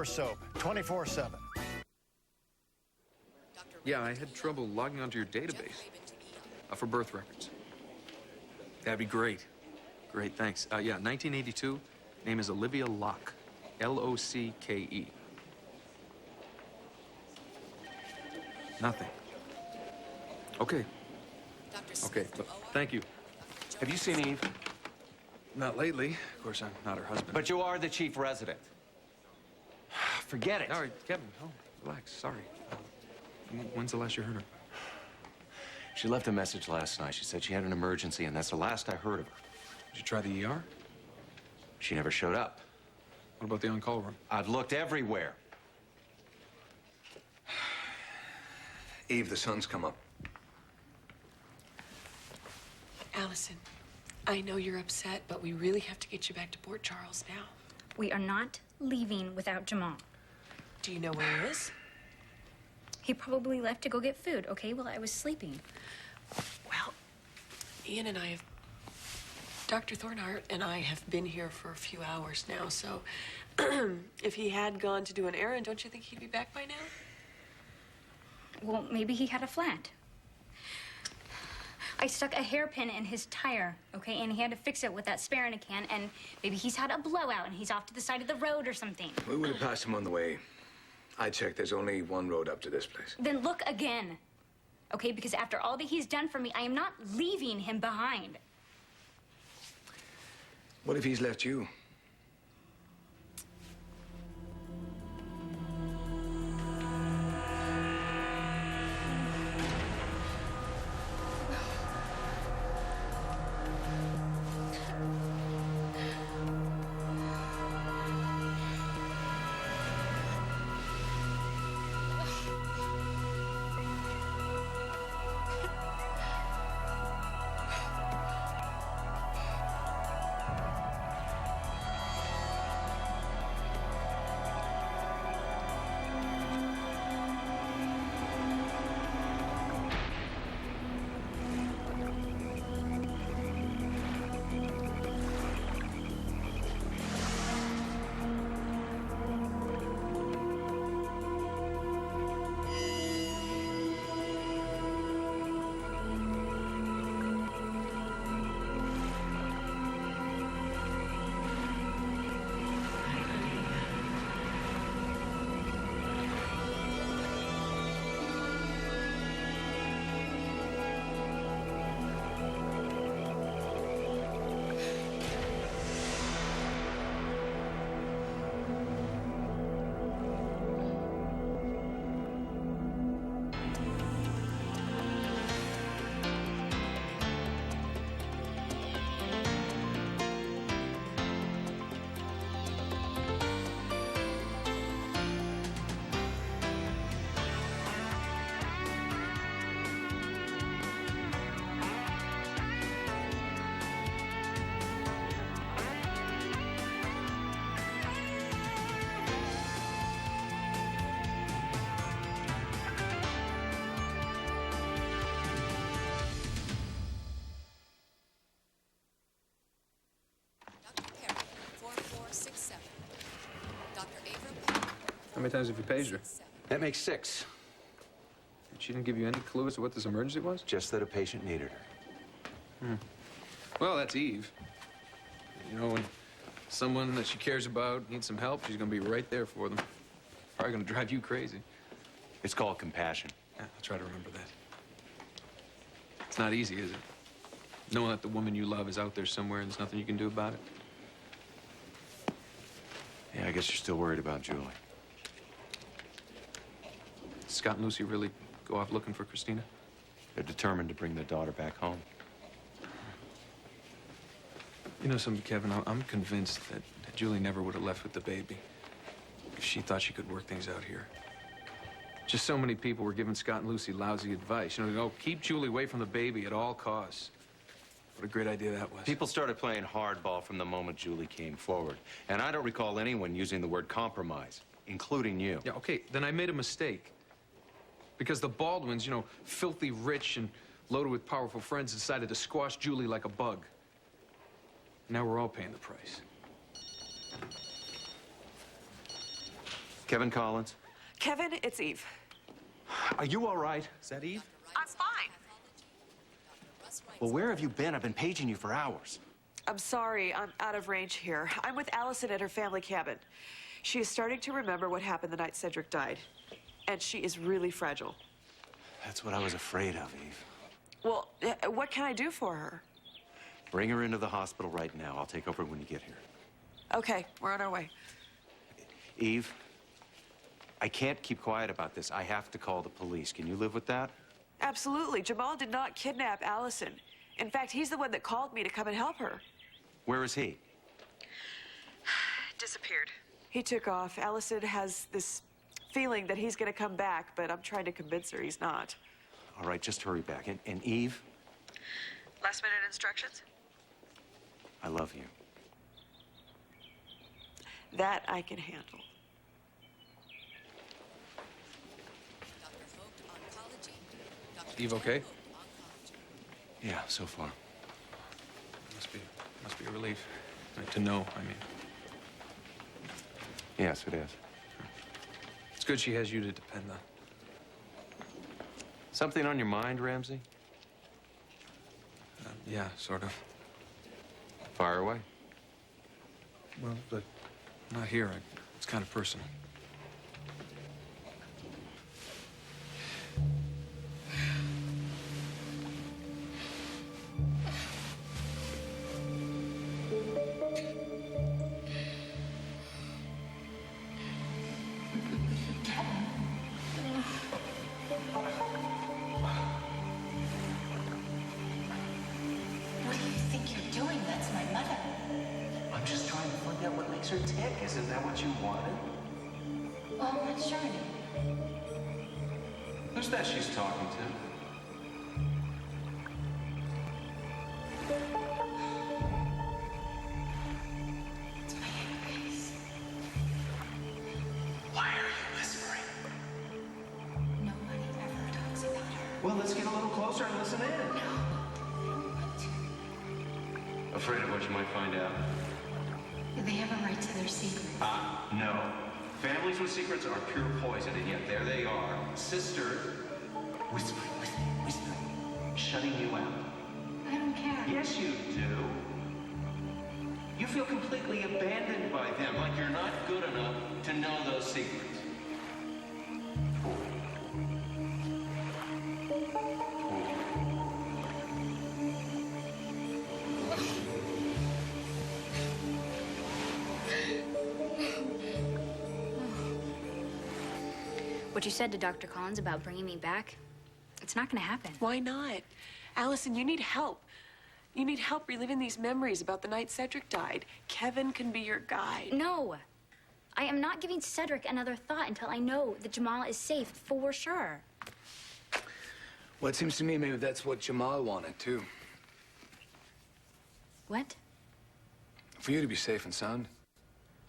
Soap 24/7. Yeah, I had trouble logging onto your database for birth records. That'd be great. Great, thanks. Yeah, 1982. Name is Olivia Locke. L-O-C-K-E. Nothing. Okay. Okay, thank you. Have you seen Eve? Not lately. Of course, I'm not her husband. But you are the chief resident. Forget it. All right, Kevin, relax. Sorry. When's the last you heard her? She left a message last night. She said she had an emergency, and that's the last I heard of her. Did you try the ER? She never showed up. What about the on-call room? I've looked everywhere. Eve, the sun's come up. Allison, I know you're upset, but we really have to get you back to Port Charles now. We are not leaving without Jamal. Do you know where he is? He probably left to go get food, okay, while I was sleeping. Well, Ian and I have... Dr. Thornhart and I have been here for a few hours now, so if he had gone to do an errand, don't you think he'd be back by now? Well, maybe he had a flat. I stuck a hairpin in his tire, okay, and he had to fix it with that spare in a can, and maybe he's had a blowout and he's off to the side of the road or something. We would have passed him on the way. I checked, there's only one road up to this place. Then look again, okay, because after all that he's done for me, I am not leaving him behind. What if he's left you? How many times have you paged her? That makes 6. She didn't give you any clue as to what this emergency was? Just that a patient needed her. Well, that's Eve. You know, when someone that she cares about needs some help, she's gonna be right there for them. Probably gonna drive you crazy. It's called compassion. Yeah, I'll try to remember that. It's not easy, is it? Knowing that the woman you love is out there somewhere and there's nothing you can do about it. Yeah, I guess you're still worried about Julie. Scott and Lucy really go off looking for Christina? They're determined to bring their daughter back home. You know something, Kevin? I'm convinced that Julie never would have left with the baby if she thought she could work things out here. Just so many people were giving Scott and Lucy lousy advice. You know, oh, keep Julie away from the baby at all costs. What a great idea that was. People started playing hardball from the moment Julie came forward. And I don't recall anyone using the word compromise, including you. Yeah, okay, then I made a mistake. Because the Baldwins, you know, filthy rich and loaded with powerful friends, decided to squash Julie like a bug. Now we're all paying the price. Kevin Collins? Kevin, it's Eve. Are you all right? Is that Eve? I'm fine. Well, where have you been? I've been paging you for hours. I'm sorry, I'm out of range here. I'm with Allison at her family cabin. She is starting to remember what happened the night Cedric died. And she is really fragile. That's what I was afraid of, Eve. Well, what can I do for her? Bring her into the hospital right now. I'll take over when you get here. Okay, we're on our way. Eve, I can't keep quiet about this. I have to call the police. Can you live with that? Absolutely. Jamal did not kidnap Allison. In fact, he's the one that called me to come and help her. Where is he? Disappeared. He took off. Allison has this feeling that he's going to come back, but I'm trying to convince her he's not. All right, just hurry back. And Eve? Last minute instructions? I love you. That I can handle. Eve, okay? Yeah, so far. Must be a relief. To know, I mean. Yes, it is. It's good she has you to depend on. Something on your mind, Ramsey? Yeah, sort of. Fire away. Well, but not here. It's kind of personal. What do you think you're doing? That's my mother. I'm just trying to find out what makes her tick. Isn't that what you wanted? Well, I'm not sure. Who's that she's talking to? It's my Aunt Grace. Why are you whispering? Nobody ever talks about her. Well, let's get a little closer and listen in. I don't want to. Afraid of what you might find out? Do they have a right to their secrets? No. Families with secrets are pure poison, and yet there they are. Sister, Whispering, whispering, whispering. Shutting you out. I don't care. yes, you do. You feel completely abandoned by them, like you're not good enough to know those secrets. What you said to Dr. Collins about bringing me back, it's not gonna happen. Why not? Allison, you need help. You need help reliving these memories about the night Cedric died. Kevin can be your guide. No. I am not giving Cedric another thought until I know that Jamal is safe for sure. Well, it seems to me maybe that's what Jamal wanted, too. What? For you to be safe and sound.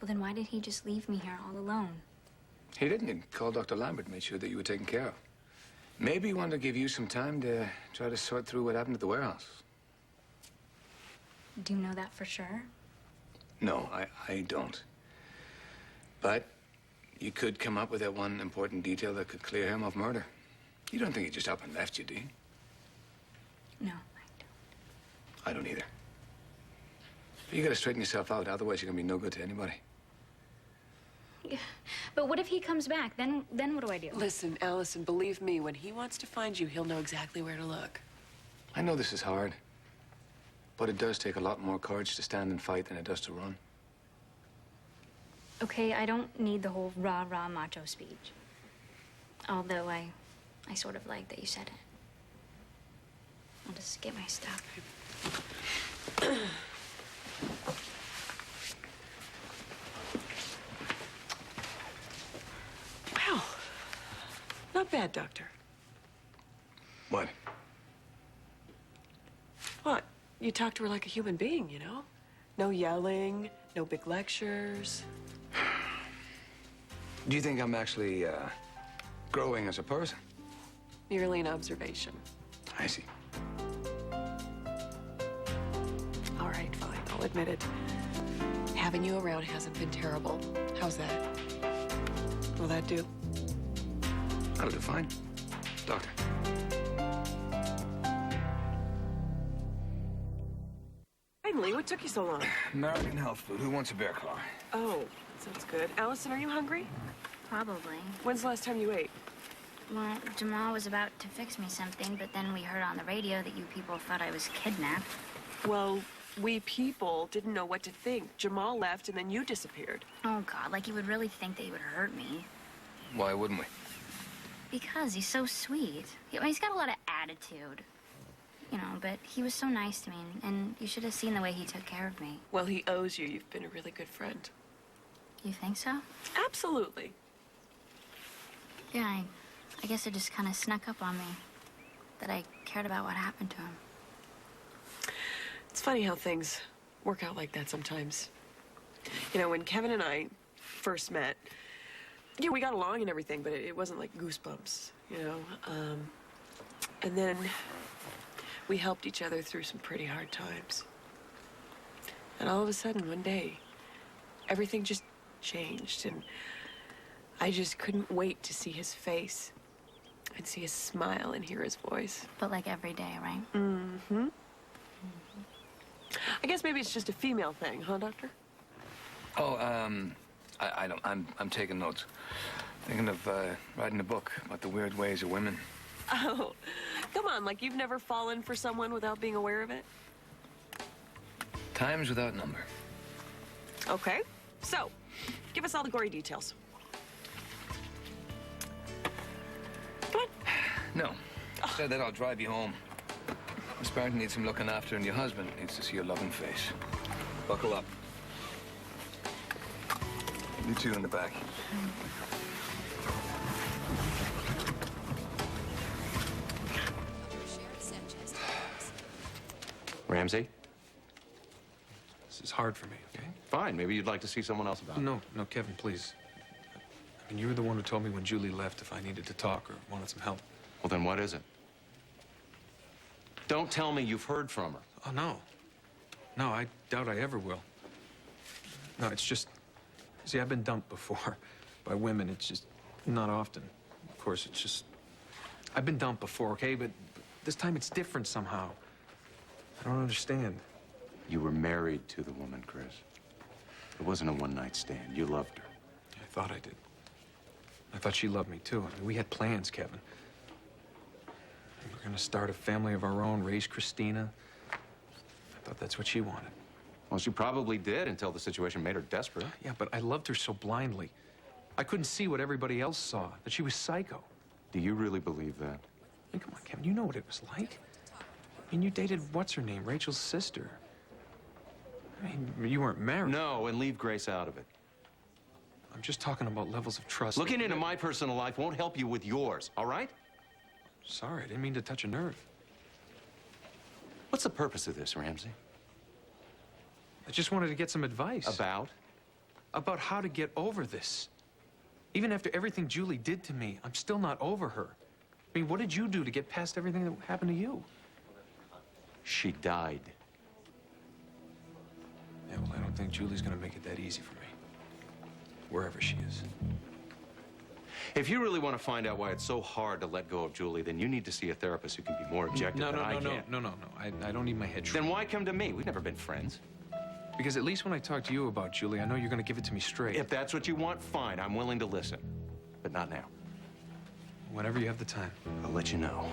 Well, then why did he just leave me here all alone? He didn't. He called Dr. Lambert, made sure that you were taken care of. Maybe he wanted to give you some time to try to sort through what happened at the warehouse. Do you know that for sure? No, I don't. But you could come up with that one important detail that could clear him of murder. You don't think he just up and left you, do you? No, I don't. I don't either. You gotta straighten yourself out, otherwise you're gonna be no good to anybody. Yeah. But what if he comes back? Then what do I do? Listen, Allison, believe me, when he wants to find you, he'll know exactly where to look. I know this is hard, but it does take a lot more courage to stand and fight than it does to run. Okay, I don't need the whole rah-rah macho speech. Although I sort of like that you said it. I'll just get my stuff. Wow. Not bad, Doctor. What? What? You talk to her like a human being, you know? No yelling, no big lectures. Do you think I'm actually growing as a person? Merely an observation. I see. All right, fine, I'll admit it. Having you around hasn't been terrible. How's that? What'll that do? That'll do fine. Doctor. Finally, what took you so long? American health food. Who wants a bear claw? Oh, sounds good. Allison, are you hungry? Probably. When's the last time you ate? Well, Jamal was about to fix me something, but then we heard on the radio that you people thought I was kidnapped. Well, we people didn't know what to think. Jamal left and then you disappeared. Oh, God, like you would really think that he would hurt me. Why wouldn't we? Because he's so sweet. He's got a lot of attitude. You know, but he was so nice to me, and you should have seen the way he took care of me. Well, he owes you. You've been a really good friend. You think so? Absolutely. Yeah, I guess it just kind of snuck up on me that I cared about what happened to him. It's funny how things work out like that sometimes. You know, when Kevin and I first met, yeah, we got along and everything, but it wasn't like goosebumps, you know? And then we helped each other through some pretty hard times. And all of a sudden, one day, everything just changed, and I just couldn't wait to see his face and see his smile and hear his voice. But like every day, right? Mm-hmm. I guess maybe it's just a female thing, huh, Doctor? Oh, I don't. I'm taking notes. Thinking of writing a book about the weird ways of women. Oh, come on, like you've never fallen for someone without being aware of it? Times without number. Okay, so, give us all the gory details. Come on. No. Said that I'll drive you home. Miss Barrington needs some looking after, and your husband needs to see your loving face. Buckle up. You two in the back. Ramsey? This is hard for me, okay? Fine. Maybe you'd like to see someone else about it. No, Kevin, please. I mean, you were the one who told me when Julie left if I needed to talk or wanted some help. Well, then what is it? Don't tell me you've heard from her. Oh, no. No, I doubt I ever will. No, it's just... See, I've been dumped before by women. It's just not often. Of course, it's just... I've been dumped before, okay? But this time it's different somehow. I don't understand. You were married to the woman, Chris. It wasn't a one-night stand. You loved her. I thought I did. I thought she loved me, too. I mean, we had plans, Kevin. We were gonna start a family of our own, raise Christina. I thought that's what she wanted. Well, she probably did until the situation made her desperate. Yeah, but I loved her so blindly. I couldn't see what everybody else saw, that she was psycho. Do you really believe that? I mean, come on, Kevin, you know what it was like. I mean, you dated, what's her name, Rachel's sister. I mean, you weren't married. No, and leave Grace out of it. I'm just talking about levels of trust. Looking into my personal life won't help you with yours, all right? Sorry, I didn't mean to touch a nerve. What's the purpose of this, Ramsey? I just wanted to get some advice. About? About how to get over this. Even after everything Julie did to me, I'm still not over her. I mean, what did you do to get past everything that happened to you? She died. Yeah, well, I don't think Julie's gonna make it that easy for me. Wherever she is. If you really want to find out why it's so hard to let go of Julie, then you need to see a therapist who can be more objective than I can. No. I don't need my head Then why come to me? We've never been friends. Because at least when I talk to you about Julie, I know you're gonna give it to me straight. If that's what you want, fine. I'm willing to listen. But not now. Whenever you have the time. I'll let you know.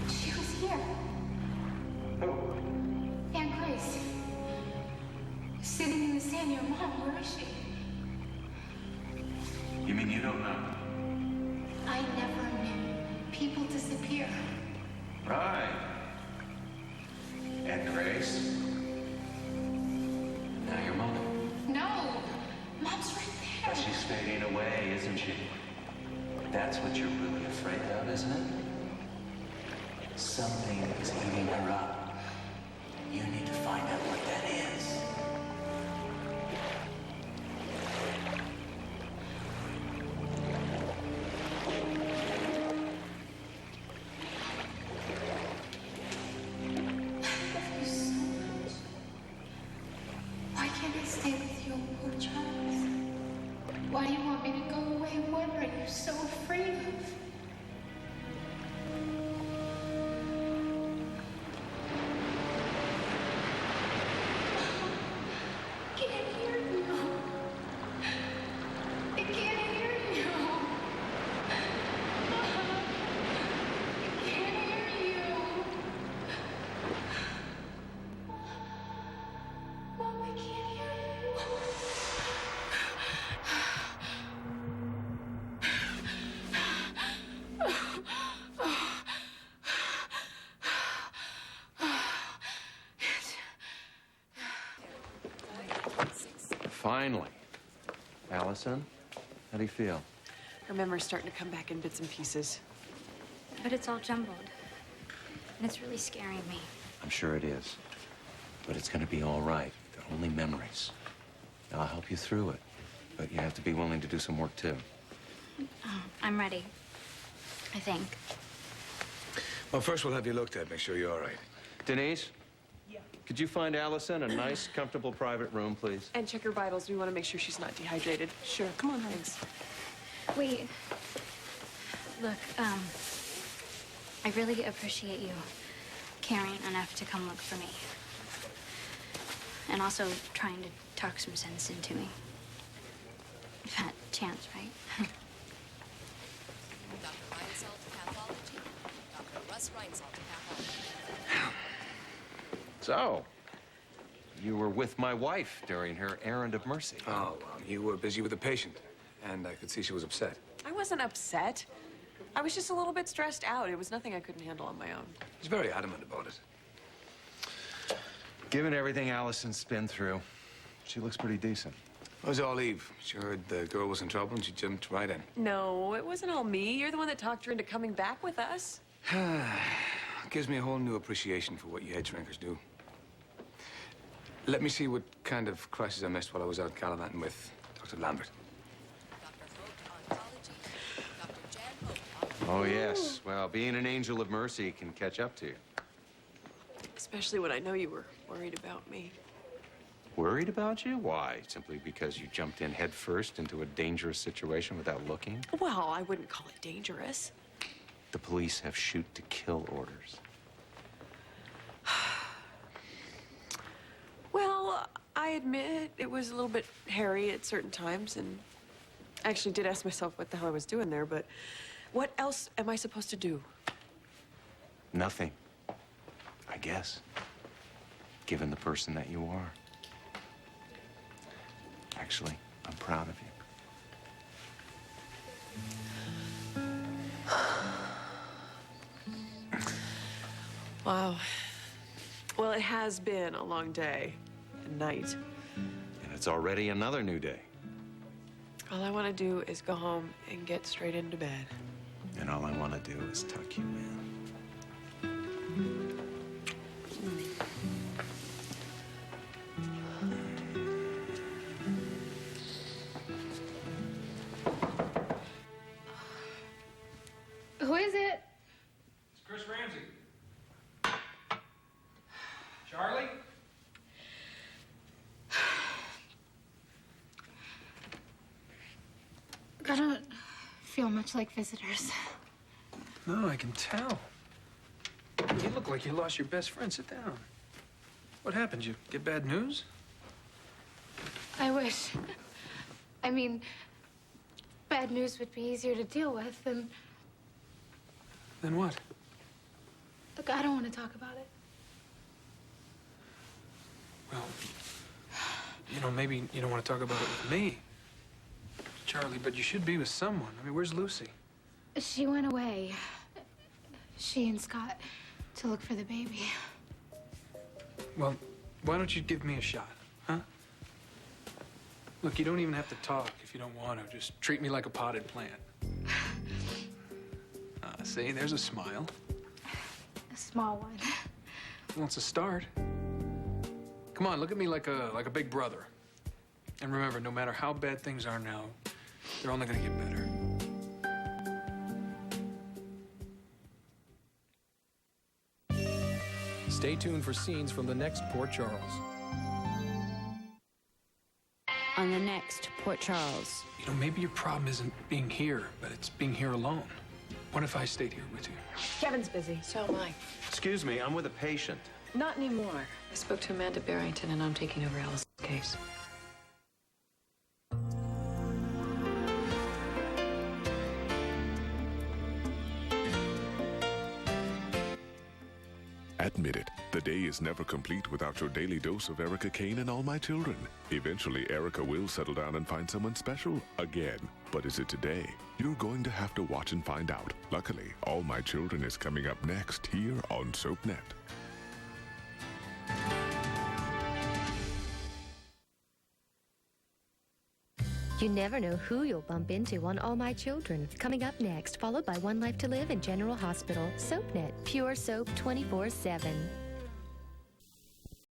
She was here. Aunt Grace. Sitting in the sand. Your mom, where is she? You mean you don't know? I never knew. People disappear. Right. And Grace? Now your mother. No. Mom's right there. But she's fading away, isn't she? That's what you're really afraid of, isn't it? Something is eating her up. You need to find out what that is. Why do you want me to go away? What are you so afraid of? I can't hear you. I can't hear you. I can't hear you. Mom, I can't hear you. Finally. Allison, how do you feel? Her memory's starting to come back in bits and pieces. But it's all jumbled. And it's really scaring me. I'm sure it is. But it's going to be all right. They're only memories. I'll help you through it. But you have to be willing to do some work, too. Oh, I'm ready. I think. Well, first we'll have you looked at, make sure you're all right. Denise? Yeah? Could you find Allison a nice, comfortable private room, please? And check her vitals. We want to make sure she's not dehydrated. Sure. Come on, thanks. Wait. Look, I really appreciate you caring enough to come look for me. And also trying to talk some sense into me. That chance, right? Dr. Reinsoldt, pathology. Dr. Russ Reinsoldt, pathology. So, you were with my wife during her errand of mercy. Oh, well, you were busy with the patient, and I could see she was upset. I wasn't upset. I was just a little bit stressed out. It was nothing I couldn't handle on my own. She's very adamant about it. Given everything Allison's been through, she looks pretty decent. It was all Eve. She heard the girl was in trouble, and she jumped right in. No, it wasn't all me. You're the one that talked her into coming back with us. Gives me a whole new appreciation for what you head shrinkers do. Let me see what kind of crisis I missed while I was out gallivanting with Dr. Lambert. Dr. Hope, oncology. Dr. Jan Hope, oncology. Oh, yes. Well, being an angel of mercy can catch up to you. Especially when I know you were worried about me. Worried about you? Why? Simply because you jumped in head first into a dangerous situation without looking? Well, I wouldn't call it dangerous. The police have shoot-to-kill orders. Well, I admit it was a little bit hairy at certain times, and I actually did ask myself what the hell I was doing there, but what else am I supposed to do? Nothing. I guess. Given the person that you are. Actually, I'm proud of you. Wow. Well, it has been a long day and night. And it's already another new day. All I want to do is go home and get straight into bed. And all I want to do is tuck you in. Who is it? It's Chris Ramsey. Charlie? I don't feel much like visitors. No, I can tell. You look like you lost your best friend. Sit down. What happened? You get bad news? I wish. I mean, bad news would be easier to deal with than... Then what? Look, I don't want to talk about it. Well, you know, maybe you don't want to talk about it with me, Charlie, but you should be with someone. I mean, where's Lucy? She went away. She and Scott to look for the baby. Well, why don't you give me a shot, huh? Look, you don't even have to talk if you don't want to. Just treat me like a potted plant. See, there's a smile. A small one. Well, it's a start. Come on, look at me like a big brother. And remember, no matter how bad things are now, they're only gonna get better. Stay tuned for scenes from the next Port Charles. on the next Port Charles. You know, maybe your problem isn't being here, but it's being here alone. What if I stayed here with you? Kevin's busy. So am I. Excuse me, I'm with a patient. Not anymore. I spoke to Amanda Barrington, and I'm taking over Alice's case. Admit it, the day is never complete without your daily dose of Erica Kane and All My Children. Eventually, Erica will settle down and find someone special again. But is it today? You're going to have to watch and find out. Luckily, All My Children is coming up next here on SoapNet. You never know who you'll bump into on All My Children. Coming up next, followed by One Life to Live in General Hospital. SoapNet, pure soap 24/7.